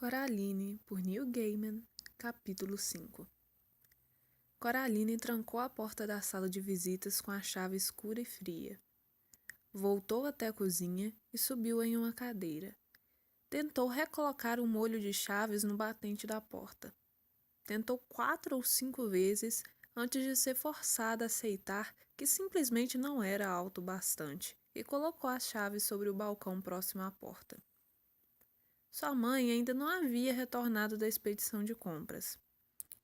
Coraline, por Neil Gaiman, capítulo 5. Coraline trancou a porta da sala de visitas com a chave escura e fria. Voltou até a cozinha e subiu em uma cadeira. Tentou recolocar o molho de chaves no batente da porta. Tentou 4 ou 5 vezes antes de ser forçada a aceitar que simplesmente não era alto o bastante e colocou as chaves sobre o balcão próximo à porta. Sua mãe ainda não havia retornado da expedição de compras.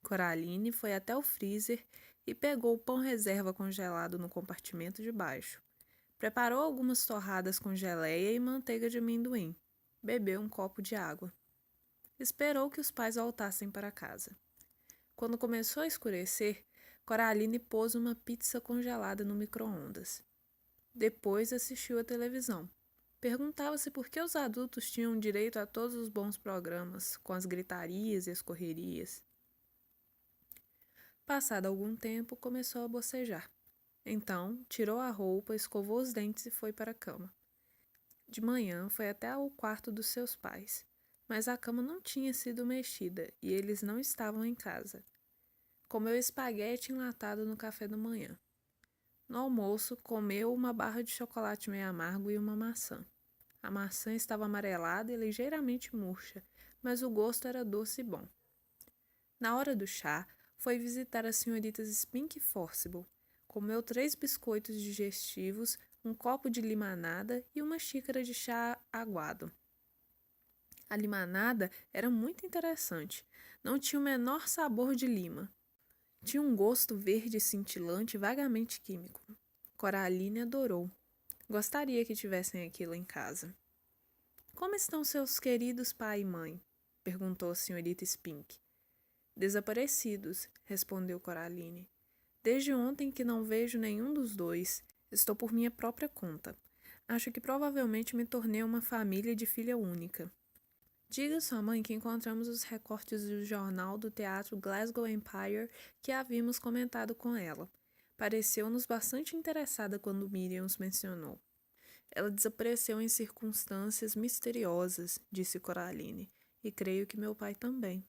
Coraline foi até o freezer e pegou o pão reserva congelado no compartimento de baixo. Preparou algumas torradas com geleia e manteiga de amendoim. Bebeu um copo de água. Esperou que os pais voltassem para casa. Quando começou a escurecer, Coraline pôs uma pizza congelada no micro-ondas. Depois assistiu à televisão. Perguntava-se por que os adultos tinham direito a todos os bons programas, com as gritarias e as correrias. Passado algum tempo, começou a bocejar. Então, tirou a roupa, escovou os dentes e foi para a cama. De manhã, foi até o quarto dos seus pais, mas a cama não tinha sido mexida e eles não estavam em casa. Comeu espaguete enlatado no café da manhã. No almoço, comeu uma barra de chocolate meio amargo e uma maçã. A maçã estava amarelada e ligeiramente murcha, mas o gosto era doce e bom. Na hora do chá, foi visitar as senhoritas Spink e Forcible. Comeu 3 biscoitos digestivos, um copo de limonada e uma xícara de chá aguado. A limonada era muito interessante. Não tinha o menor sabor de lima. Tinha um gosto verde cintilante vagamente químico. Coraline adorou. Gostaria que tivessem aquilo em casa. Como estão seus queridos pai e mãe? Perguntou a senhorita Spink. Desaparecidos, respondeu Coraline. Desde ontem que não vejo nenhum dos dois. Estou por minha própria conta. Acho que provavelmente me tornei uma família de filha única. Diga à sua mãe que encontramos os recortes do jornal do teatro Glasgow Empire que havíamos comentado com ela. Pareceu-nos bastante interessada quando Miriam os mencionou. Ela desapareceu em circunstâncias misteriosas, disse Coraline, e creio que meu pai também.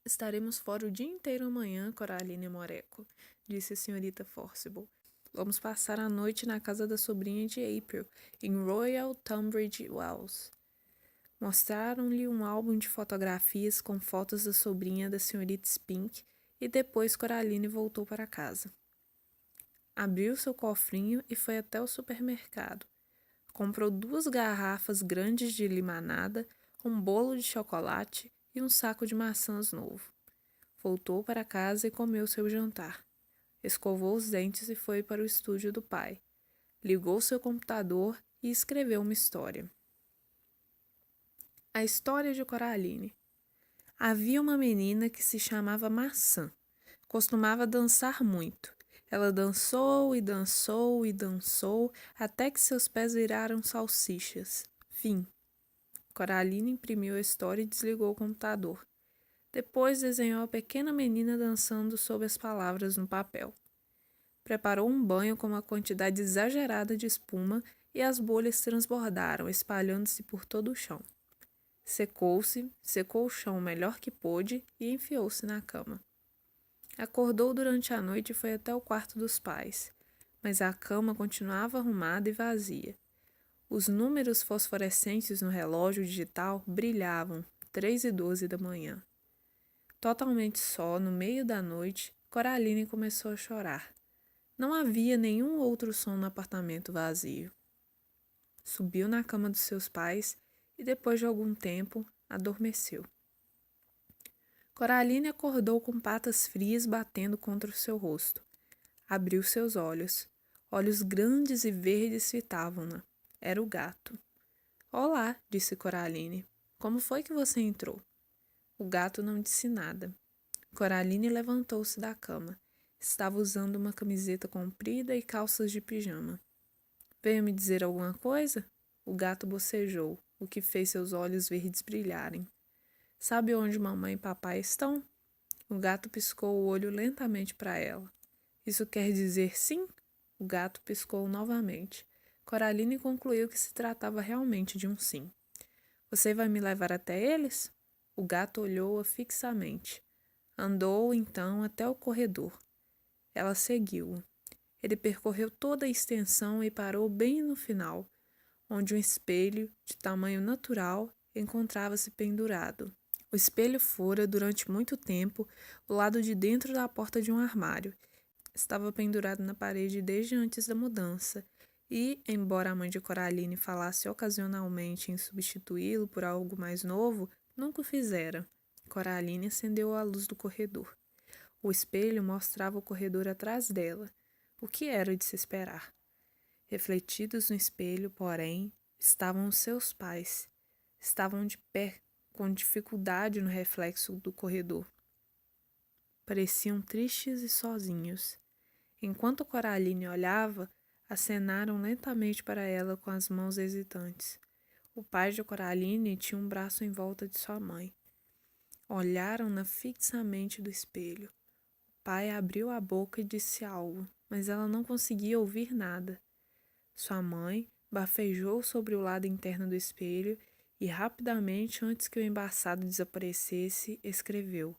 Estaremos fora o dia inteiro amanhã, Coraline Moreco, disse a senhorita Forcible. Vamos passar a noite na casa da sobrinha de April, em Royal Tunbridge Wells. Mostraram-lhe um álbum de fotografias com fotos da sobrinha da senhorita Spink e depois Coraline voltou para casa. Abriu seu cofrinho e foi até o supermercado. Comprou 2 garrafas grandes de limonada, um bolo de chocolate e um saco de maçãs novo. Voltou para casa e comeu seu jantar. Escovou os dentes e foi para o estúdio do pai. Ligou seu computador e escreveu uma história. A história de Coraline. Havia uma menina que se chamava Maçã. Costumava dançar muito. Ela dançou e dançou e dançou até que seus pés viraram salsichas. Fim. Coraline imprimiu a história e desligou o computador. Depois desenhou a pequena menina dançando sob as palavras no papel. Preparou um banho com uma quantidade exagerada de espuma e as bolhas transbordaram, espalhando-se por todo o chão. Secou-se, secou o chão o melhor que pôde e enfiou-se na cama. Acordou durante a noite e foi até o quarto dos pais, mas a cama continuava arrumada e vazia. Os números fosforescentes no relógio digital brilhavam, 3:12 da manhã. Totalmente só, no meio da noite, Coraline começou a chorar. Não havia nenhum outro som no apartamento vazio. Subiu na cama dos seus pais e, depois de algum tempo, adormeceu. Coraline acordou com patas frias batendo contra o seu rosto. Abriu seus olhos. Olhos grandes e verdes fitavam-na. Era o gato. Olá, disse Coraline. Como foi que você entrou? O gato não disse nada. Coraline levantou-se da cama. Estava usando uma camiseta comprida e calças de pijama. Veio me dizer alguma coisa? O gato bocejou, o que fez seus olhos verdes brilharem. Sabe onde mamãe e papai estão? O gato piscou o olho lentamente para ela. Isso quer dizer sim? O gato piscou novamente. Coraline concluiu que se tratava realmente de um sim. Você vai me levar até eles? O gato olhou-a fixamente. Andou, então, até o corredor. Ela seguiu-o. Ele percorreu toda a extensão e parou bem no final, onde um espelho, de tamanho natural, encontrava-se pendurado. O espelho fora, durante muito tempo, o lado de dentro da porta de um armário. Estava pendurado na parede desde antes da mudança, e, embora a mãe de Coraline falasse ocasionalmente em substituí-lo por algo mais novo, nunca o fizera. Coraline acendeu a luz do corredor. O espelho mostrava o corredor atrás dela, o que era de se esperar. Refletidos no espelho, porém, estavam os seus pais. Estavam de pé, com dificuldade no reflexo do corredor. Pareciam tristes e sozinhos. Enquanto Coraline olhava, acenaram lentamente para ela com as mãos hesitantes. O pai de Coraline tinha um braço em volta de sua mãe. Olharam-na fixamente do espelho. O pai abriu a boca e disse algo, mas ela não conseguia ouvir nada. Sua mãe bafejou sobre o lado interno do espelho e, rapidamente, antes que o embaçado desaparecesse, escreveu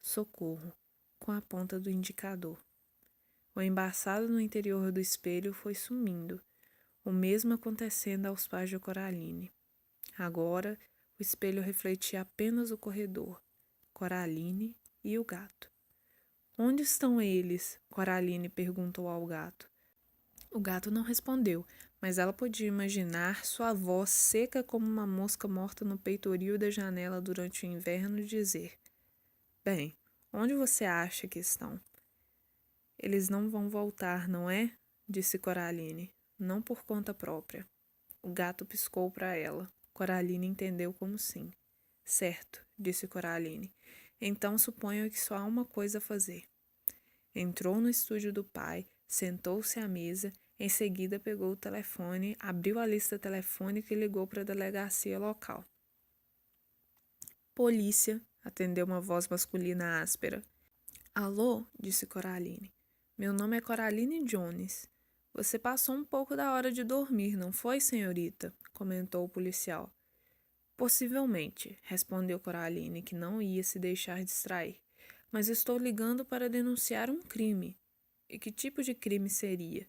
"Socorro" com a ponta do indicador. O embaçado no interior do espelho foi sumindo, o mesmo acontecendo aos pais de Coraline. Agora, o espelho refletia apenas o corredor, Coraline e o gato. "Onde estão eles?" Coraline perguntou ao gato. O gato não respondeu, mas ela podia imaginar sua voz seca como uma mosca morta no peitoril da janela durante o inverno dizer: "Bem, onde você acha que estão?" "Eles não vão voltar, não é?" disse Coraline, não por conta própria. O gato piscou para ela. Coraline entendeu como sim. "Certo", disse Coraline. "Então suponho que só há uma coisa a fazer." Entrou no estúdio do pai, sentou-se à mesa, em seguida pegou o telefone, abriu a lista telefônica e ligou para a delegacia local. "Polícia", atendeu uma voz masculina áspera. "Alô?", disse Coraline. "Meu nome é Coraline Jones. Você passou um pouco da hora de dormir, não foi, senhorita?", comentou o policial. "Possivelmente", respondeu Coraline, que não ia se deixar distrair. "Mas estou ligando para denunciar um crime." "E que tipo de crime seria?"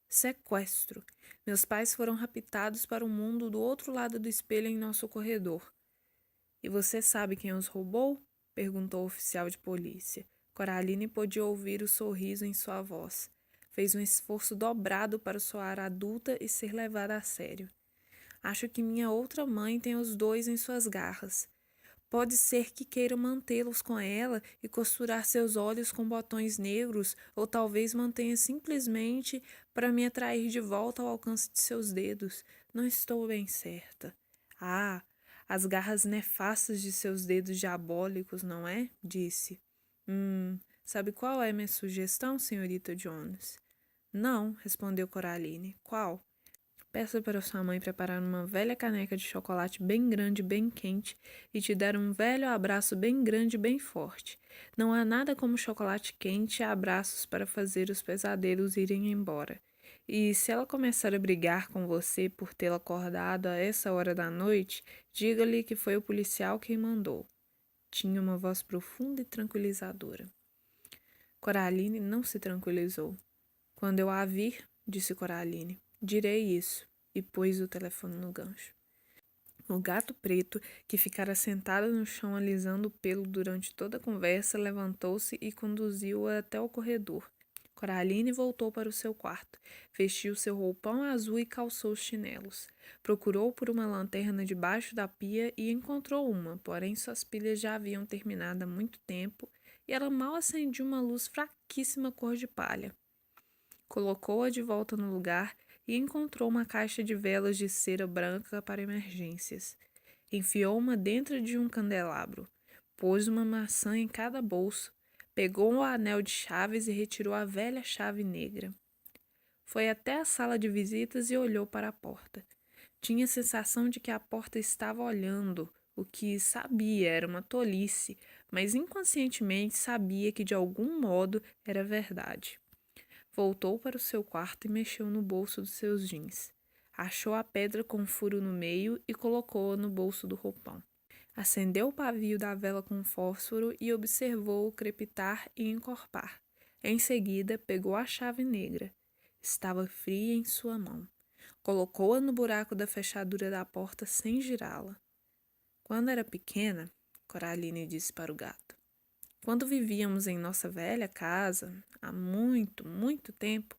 "Sequestro. Meus pais foram raptados para o mundo do outro lado do espelho em nosso corredor." "E você sabe quem os roubou?", perguntou o oficial de polícia. Coraline pôde ouvir o sorriso em sua voz. Fez um esforço dobrado para soar adulta e ser levada a sério. "Acho que minha outra mãe tem os dois em suas garras. Pode ser que queira mantê-los com ela e costurar seus olhos com botões negros, ou talvez mantenha simplesmente para me atrair de volta ao alcance de seus dedos. Não estou bem certa." "Ah, as garras nefastas de seus dedos diabólicos, não é?", disse. Sabe qual é minha sugestão, senhorita Jones?" "Não", respondeu Coraline. "Qual?" "Peça para sua mãe preparar uma velha caneca de chocolate bem grande e bem quente e te dar um velho abraço bem grande e bem forte. Não há nada como chocolate quente e abraços para fazer os pesadelos irem embora. E se ela começar a brigar com você por tê-la acordado a essa hora da noite, diga-lhe que foi o policial quem mandou." Tinha uma voz profunda e tranquilizadora. Coraline não se tranquilizou. "Quando eu a vir", disse Coraline, "direi isso", e pôs o telefone no gancho. O gato preto, que ficara sentado no chão alisando o pelo durante toda a conversa, levantou-se e conduziu-a até o corredor. Coraline voltou para o seu quarto, vestiu seu roupão azul e calçou os chinelos. Procurou por uma lanterna debaixo da pia e encontrou uma, porém suas pilhas já haviam terminado há muito tempo e ela mal acendia uma luz fraquíssima cor de palha. Colocou-a de volta no lugar e encontrou uma caixa de velas de cera branca para emergências. Enfiou uma dentro de um candelabro, pôs uma maçã em cada bolso, pegou o anel de chaves e retirou a velha chave negra. Foi até a sala de visitas e olhou para a porta. Tinha a sensação de que a porta estava olhando, o que sabia era uma tolice, mas inconscientemente sabia que de algum modo era verdade. Voltou para o seu quarto e mexeu no bolso dos seus jeans. Achou a pedra com um furo no meio e colocou-a no bolso do roupão. Acendeu o pavio da vela com fósforo e observou-o crepitar e encorpar. Em seguida, pegou a chave negra. Estava fria em sua mão. Colocou-a no buraco da fechadura da porta sem girá-la. Quando era pequena, Coraline disse para o gato, quando vivíamos em nossa velha casa, há muito, muito tempo,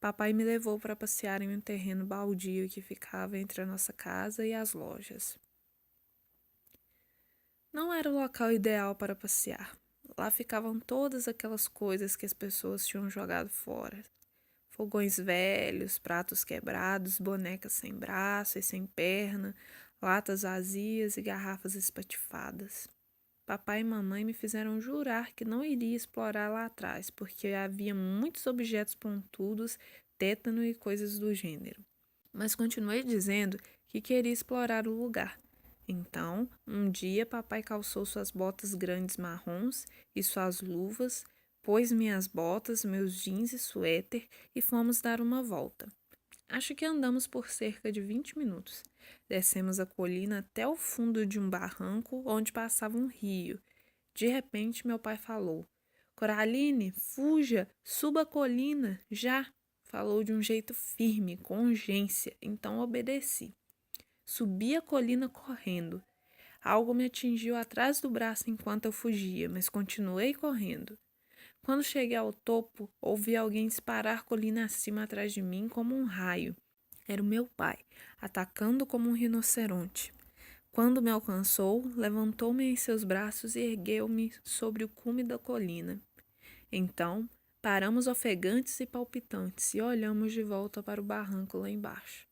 papai me levou para passear em um terreno baldio que ficava entre a nossa casa e as lojas. Não era o local ideal para passear. Lá ficavam todas aquelas coisas que as pessoas tinham jogado fora. Fogões velhos, pratos quebrados, bonecas sem braço e sem perna, latas vazias e garrafas espatifadas. Papai e mamãe me fizeram jurar que não iria explorar lá atrás, porque havia muitos objetos pontudos, tétano e coisas do gênero. Mas continuei dizendo que queria explorar o lugar. Então, um dia, papai calçou suas botas grandes marrons e suas luvas, pôs minhas botas, meus jeans e suéter e fomos dar uma volta. Acho que andamos por cerca de 20 minutos. Descemos a colina até o fundo de um barranco onde passava um rio. De repente, meu pai falou: Coraline, fuja, suba a colina, já! Falou de um jeito firme, com urgência, então obedeci. Subi a colina correndo. Algo me atingiu atrás do braço enquanto eu fugia, mas continuei correndo. Quando cheguei ao topo, ouvi alguém disparar colina acima atrás de mim como um raio. Era o meu pai, atacando como um rinoceronte. Quando me alcançou, levantou-me em seus braços e ergueu-me sobre o cume da colina. Então, paramos ofegantes e palpitantes e olhamos de volta para o barranco lá embaixo.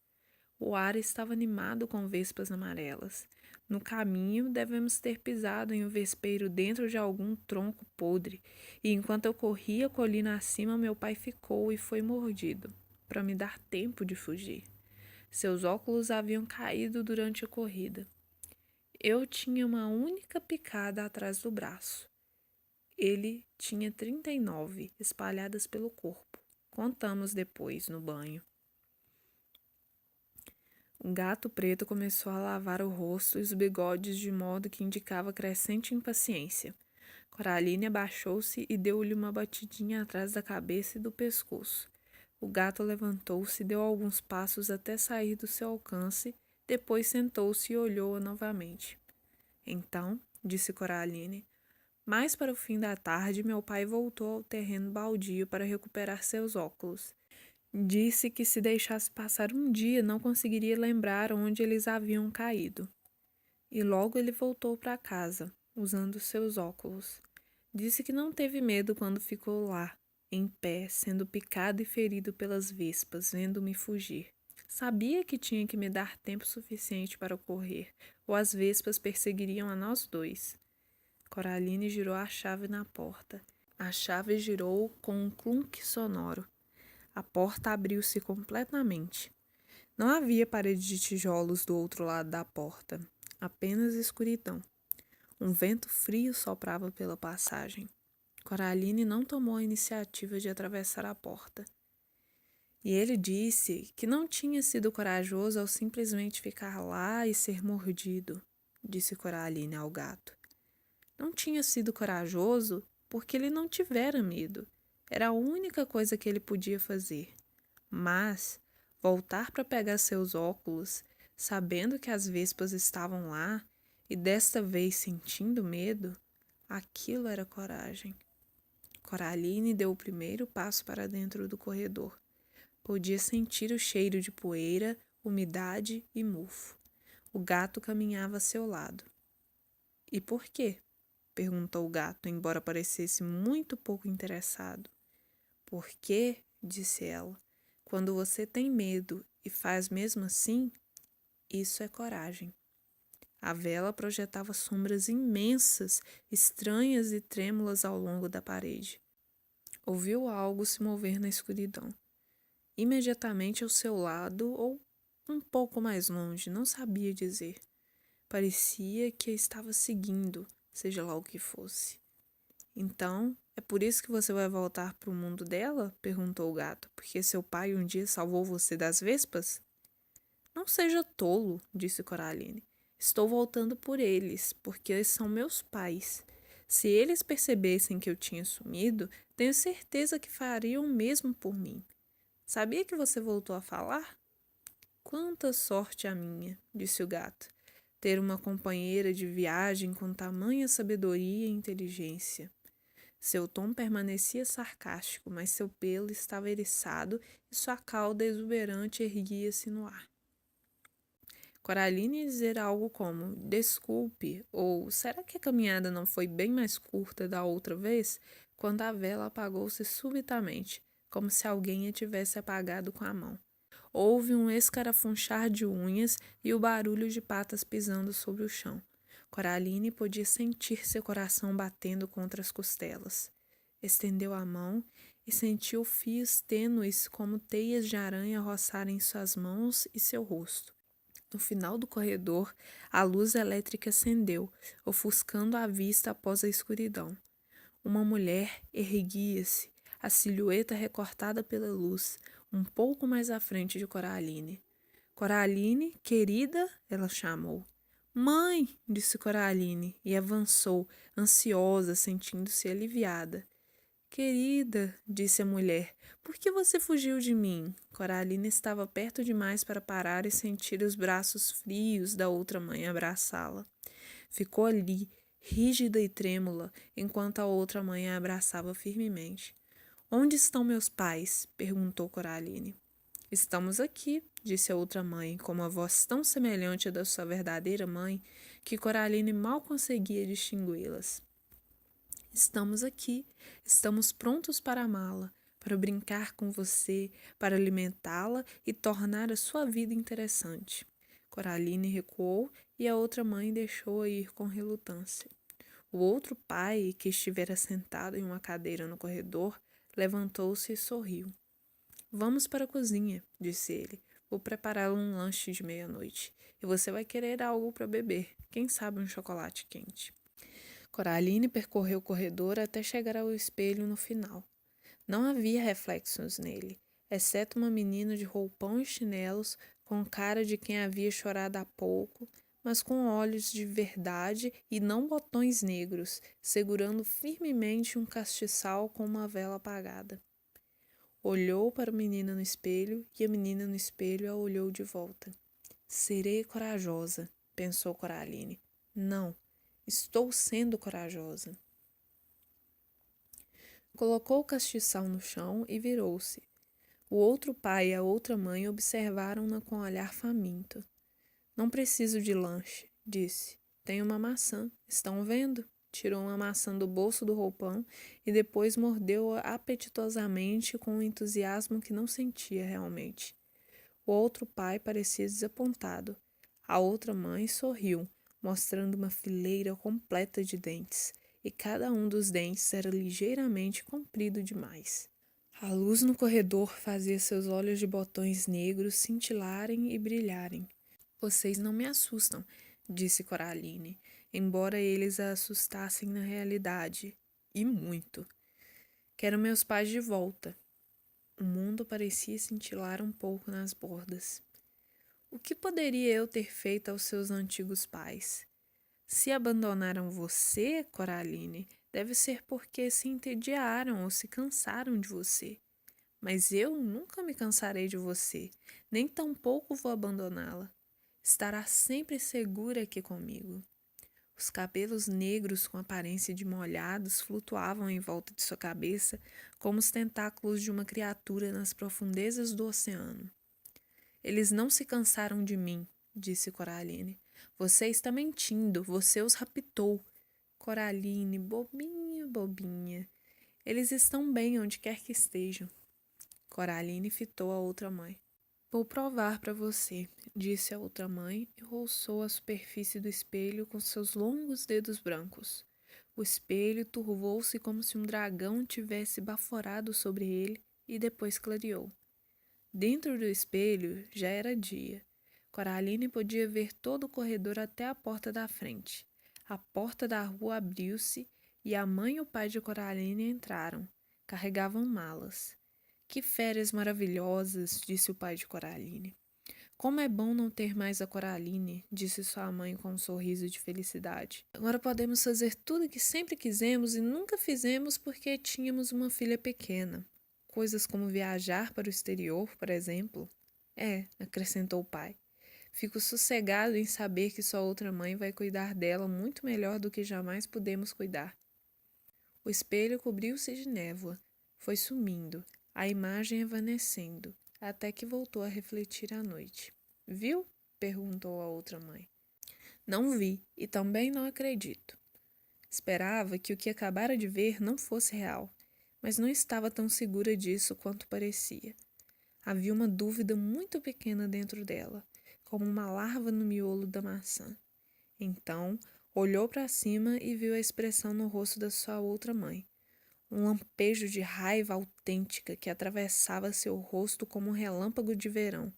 O ar estava animado com vespas amarelas. No caminho, devemos ter pisado em um vespeiro dentro de algum tronco podre, e enquanto eu corria colina acima, meu pai ficou e foi mordido, para me dar tempo de fugir. Seus óculos haviam caído durante a corrida. Eu tinha uma única picada atrás do braço. Ele tinha 39 espalhadas pelo corpo. Contamos depois, no banho. O gato preto começou a lavar o rosto e os bigodes de modo que indicava crescente impaciência. Coraline abaixou-se e deu-lhe uma batidinha atrás da cabeça e do pescoço. O gato levantou-se e deu alguns passos até sair do seu alcance, depois sentou-se e olhou-a novamente. Então, disse Coraline, mais para o fim da tarde, meu pai voltou ao terreno baldio para recuperar seus óculos. Disse que se deixasse passar um dia não conseguiria lembrar onde eles haviam caído. E logo ele voltou para casa, usando seus óculos. Disse que não teve medo quando ficou lá, em pé, sendo picado e ferido pelas vespas, vendo-me fugir. Sabia que tinha que me dar tempo suficiente para correr, ou as vespas perseguiriam a nós dois. Coraline girou a chave na porta. A chave girou com um clunk sonoro. A porta abriu-se completamente. Não havia parede de tijolos do outro lado da porta, apenas escuridão. Um vento frio soprava pela passagem. Coraline não tomou a iniciativa de atravessar a porta. E ele disse que não tinha sido corajoso ao simplesmente ficar lá e ser mordido, disse Coraline ao gato. Não tinha sido corajoso porque ele não tivera medo. Era a única coisa que ele podia fazer. Mas voltar para pegar seus óculos, sabendo que as vespas estavam lá e desta vez sentindo medo, aquilo era coragem. Coraline deu o primeiro passo para dentro do corredor. Podia sentir o cheiro de poeira, umidade e mofo. O gato caminhava a seu lado. E por quê? Perguntou o gato, embora parecesse muito pouco interessado. Porque, disse ela, quando você tem medo e faz mesmo assim, isso é coragem. A vela projetava sombras imensas, estranhas e trêmulas ao longo da parede. Ouviu algo se mover na escuridão. Imediatamente ao seu lado ou um pouco mais longe, não sabia dizer. Parecia que a estava seguindo, seja lá o que fosse. Então, é por isso que você vai voltar para o mundo dela? Perguntou o gato. Porque seu pai um dia salvou você das vespas? Não seja tolo, disse Coraline. Estou voltando por eles, porque eles são meus pais. Se eles percebessem que eu tinha sumido, tenho certeza que fariam o mesmo por mim. Sabia que você voltou a falar? Quanta sorte a minha, disse o gato, ter uma companheira de viagem com tamanha sabedoria e inteligência. Seu tom permanecia sarcástico, mas seu pelo estava eriçado e sua cauda exuberante erguia-se no ar. Coraline ia dizer algo como, desculpe, ou será que a caminhada não foi bem mais curta da outra vez? Quando a vela apagou-se subitamente, como se alguém a tivesse apagado com a mão. Houve um escarafunchar de unhas e o barulho de patas pisando sobre o chão. Coraline podia sentir seu coração batendo contra as costelas. Estendeu a mão e sentiu fios tênues como teias de aranha roçarem suas mãos e seu rosto. No final do corredor, a luz elétrica acendeu, ofuscando a vista após a escuridão. Uma mulher erguia-se, a silhueta recortada pela luz, um pouco mais à frente de Coraline. Coraline, querida, ela chamou. Mãe, disse Coraline, e avançou, ansiosa, sentindo-se aliviada. Querida, disse a mulher, por que você fugiu de mim? Coraline estava perto demais para parar e sentir os braços frios da outra mãe abraçá-la. Ficou ali, rígida e trêmula, enquanto a outra mãe a abraçava firmemente. Onde estão meus pais? Perguntou Coraline. Estamos aqui, disse a outra mãe, com uma voz tão semelhante à da sua verdadeira mãe que Coraline mal conseguia distingui-las. Estamos aqui, estamos prontos para amá-la, para brincar com você, para alimentá-la e tornar a sua vida interessante. Coraline recuou e a outra mãe deixou-a ir com relutância. O outro pai, que estivera sentado em uma cadeira no corredor, levantou-se e sorriu. Vamos para a cozinha, disse ele. Vou preparar um lanche de meia-noite. E você vai querer algo para beber, quem sabe um chocolate quente. Coraline percorreu o corredor até chegar ao espelho no final. Não havia reflexos nele, exceto uma menina de roupão e chinelos, com cara de quem havia chorado há pouco, mas com olhos de verdade e não botões negros, segurando firmemente um castiçal com uma vela apagada. Olhou para a menina no espelho e a menina no espelho a olhou de volta. Serei corajosa, pensou Coraline. Não. Estou sendo corajosa. Colocou o castiçal no chão e virou-se. O outro pai e a outra mãe observaram-na com olhar faminto. Não preciso de lanche, disse. Tenho uma maçã. Estão vendo? Tirou uma maçã do bolso do roupão e depois mordeu-a apetitosamente com um entusiasmo que não sentia realmente. O outro pai parecia desapontado. A outra mãe sorriu, mostrando uma fileira completa de dentes, e cada um dos dentes era ligeiramente comprido demais. A luz no corredor fazia seus olhos de botões negros cintilarem e brilharem. Vocês não me assustam, disse Coraline, embora eles a assustassem na realidade, e muito. Quero meus pais de volta. O mundo parecia cintilar um pouco nas bordas. O que poderia eu ter feito aos seus antigos pais? Se abandonaram você, Coraline, deve ser porque se entediaram ou se cansaram de você. Mas eu nunca me cansarei de você, nem tampouco vou abandoná-la. Estará sempre segura aqui comigo. Os cabelos negros com aparência de molhados flutuavam em volta de sua cabeça como os tentáculos de uma criatura nas profundezas do oceano. Eles não se cansaram de mim, disse Coraline. Você está mentindo, você os raptou. Coraline, bobinha, bobinha. Eles estão bem onde quer que estejam. Coraline fitou a outra mãe. Vou provar para você, disse a outra mãe e roçou a superfície do espelho com seus longos dedos brancos. O espelho turvou-se como se um dragão tivesse baforado sobre ele e depois clareou. Dentro do espelho já era dia. Coraline podia ver todo o corredor até a porta da frente. A porta da rua abriu-se e a mãe e o pai de Coraline entraram. Carregavam malas. Que férias maravilhosas, disse o pai de Coraline. Como é bom não ter mais a Coraline, disse sua mãe com um sorriso de felicidade. Agora podemos fazer tudo o que sempre quisemos e nunca fizemos porque tínhamos uma filha pequena. Coisas como viajar para o exterior, por exemplo. É, acrescentou o pai. Fico sossegado em saber que sua outra mãe vai cuidar dela muito melhor do que jamais pudemos cuidar. O espelho cobriu-se de névoa. Foi sumindo, a imagem evanescendo, até que voltou a refletir à noite. Viu? Perguntou a outra mãe. Não vi, e também não acredito. Esperava que o que acabara de ver não fosse real, mas não estava tão segura disso quanto parecia. Havia uma dúvida muito pequena dentro dela, como uma larva no miolo da maçã. Então, olhou para cima e viu a expressão no rosto da sua outra mãe. Um lampejo de raiva autêntica que atravessava seu rosto como um relâmpago de verão,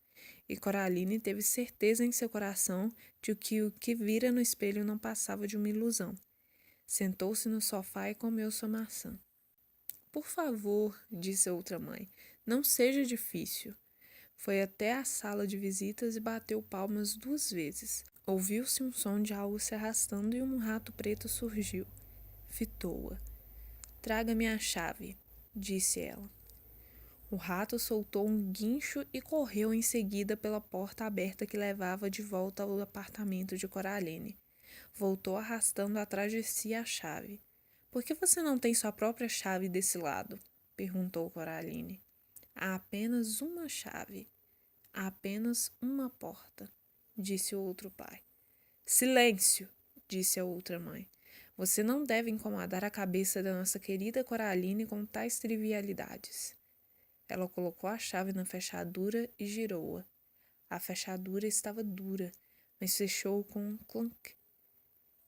e Coraline teve certeza em seu coração de que o que vira no espelho não passava de uma ilusão. Sentou-se no sofá e comeu sua maçã. Por favor, disse a outra mãe, não seja difícil. Foi até a sala de visitas e bateu palmas 2 vezes. Ouviu-se um som de algo se arrastando e um rato preto surgiu. Fitou-a. Traga-me a chave, disse ela. O rato soltou um guincho e correu em seguida pela porta aberta que levava de volta ao apartamento de Coraline. Voltou arrastando atrás de si a chave. Por que você não tem sua própria chave desse lado? Perguntou Coraline. Há apenas uma chave. Há apenas uma porta, disse o outro pai. Silêncio, disse a outra mãe. Você não deve incomodar a cabeça da nossa querida Coraline com tais trivialidades. Ela colocou a chave na fechadura e girou-a. A fechadura estava dura, mas fechou com um clunk.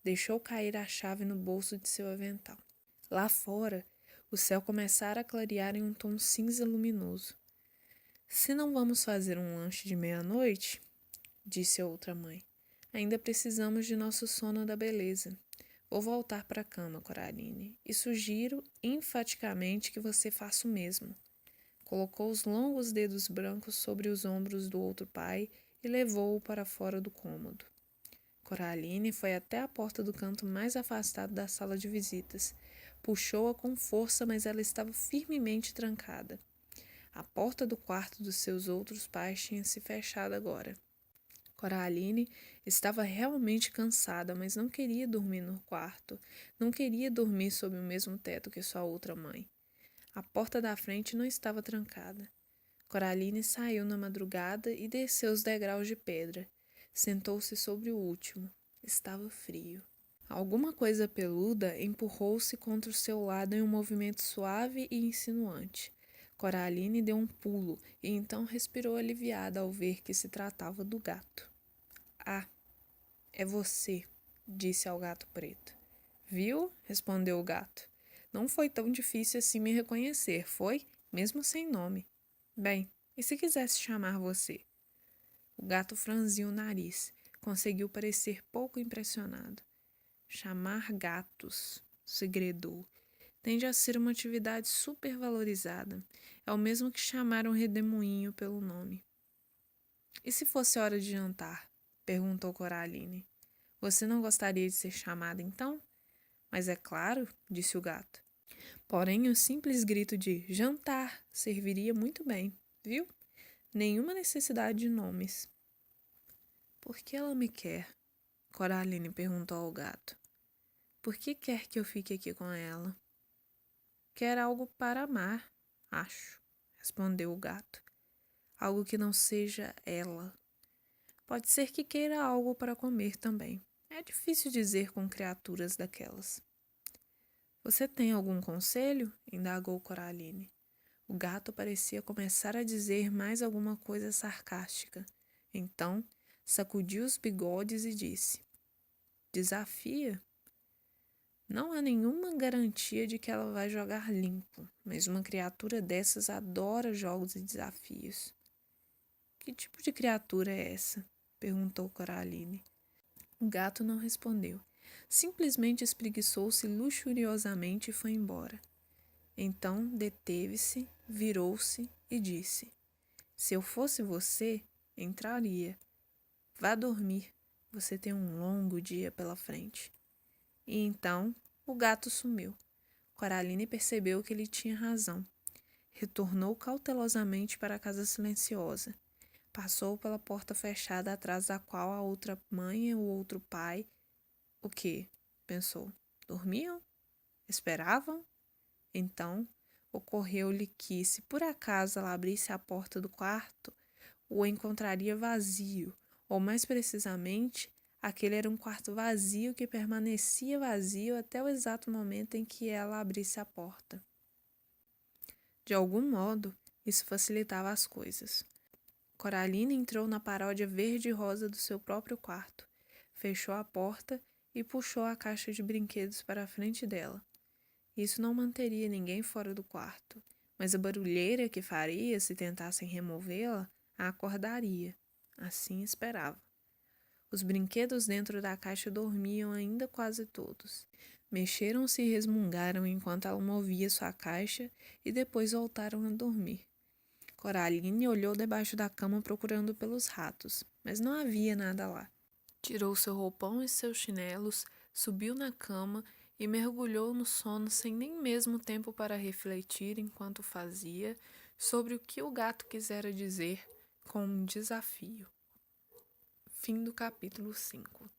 Deixou cair a chave no bolso de seu avental. Lá fora, o céu começara a clarear em um tom cinza luminoso. Se não vamos fazer um lanche de meia-noite, disse a outra mãe, ainda precisamos de nosso sono da beleza. Vou voltar para a cama, Coraline, e sugiro enfaticamente que você faça o mesmo. Colocou os longos dedos brancos sobre os ombros do outro pai e levou-o para fora do cômodo. Coraline foi até a porta do canto mais afastado da sala de visitas. Puxou-a com força, mas ela estava firmemente trancada. A porta do quarto dos seus outros pais tinha se fechado agora. Coraline estava realmente cansada, mas não queria dormir no quarto. Não queria dormir sob o mesmo teto que sua outra mãe. A porta da frente não estava trancada. Coraline saiu na madrugada e desceu os degraus de pedra. Sentou-se sobre o último. Estava frio. Alguma coisa peluda empurrou-se contra o seu lado em um movimento suave e insinuante. Coraline deu um pulo e então respirou aliviada ao ver que se tratava do gato. Ah, é você, disse ao gato preto. Viu? Respondeu o gato. Não foi tão difícil assim me reconhecer, foi? Mesmo sem nome. Bem, e se quisesse chamar você? O gato franziu o nariz. Conseguiu parecer pouco impressionado. Chamar gatos, segredou. Tende a ser uma atividade supervalorizada. É o mesmo que chamar um redemoinho pelo nome. E se fosse hora de jantar? Perguntou Coraline. Você não gostaria de ser chamada então? Mas é claro, disse o gato. Porém, o simples grito de jantar serviria muito bem, viu? Nenhuma necessidade de nomes. Por que ela me quer? Coraline perguntou ao gato. Por que quer que eu fique aqui com ela? Quer algo para amar, acho, respondeu o gato. Algo que não seja ela. Pode ser que queira algo para comer também. É difícil dizer com criaturas daquelas. Você tem algum conselho? Indagou Coraline. O gato parecia começar a dizer mais alguma coisa sarcástica. Então, sacudiu os bigodes e disse: Desafia? Não há nenhuma garantia de que ela vai jogar limpo, mas uma criatura dessas adora jogos e desafios. Que tipo de criatura é essa? Perguntou Coraline. O gato não respondeu. Simplesmente espreguiçou-se luxuriosamente e foi embora. Então deteve-se, virou-se e disse: Se eu fosse você, Entraria. Vá dormir, você tem um longo dia pela frente. E então o gato sumiu. Coraline percebeu que ele tinha razão. Retornou cautelosamente para a casa silenciosa. Passou pela porta fechada atrás da qual a outra mãe e o outro pai... O quê? Pensou. Dormiam? Esperavam? Então, ocorreu-lhe que, se por acaso ela abrisse a porta do quarto, o encontraria vazio, ou mais precisamente, aquele era um quarto vazio que permanecia vazio até o exato momento em que ela abrisse a porta. De algum modo, isso facilitava as coisas. Coraline entrou na paródia verde e rosa do seu próprio quarto, fechou a porta e puxou a caixa de brinquedos para a frente dela. Isso não manteria ninguém fora do quarto, mas a barulheira que faria se tentassem removê-la a acordaria. Assim esperava. Os brinquedos dentro da caixa dormiam ainda quase todos. Mexeram-se e resmungaram enquanto ela movia sua caixa e depois voltaram a dormir. Coraline olhou debaixo da cama procurando pelos ratos, mas não havia nada lá. Tirou seu roupão e seus chinelos, subiu na cama e mergulhou no sono sem nem mesmo tempo para refletir enquanto fazia sobre o que o gato quisera dizer com um desafio. Fim do capítulo 5.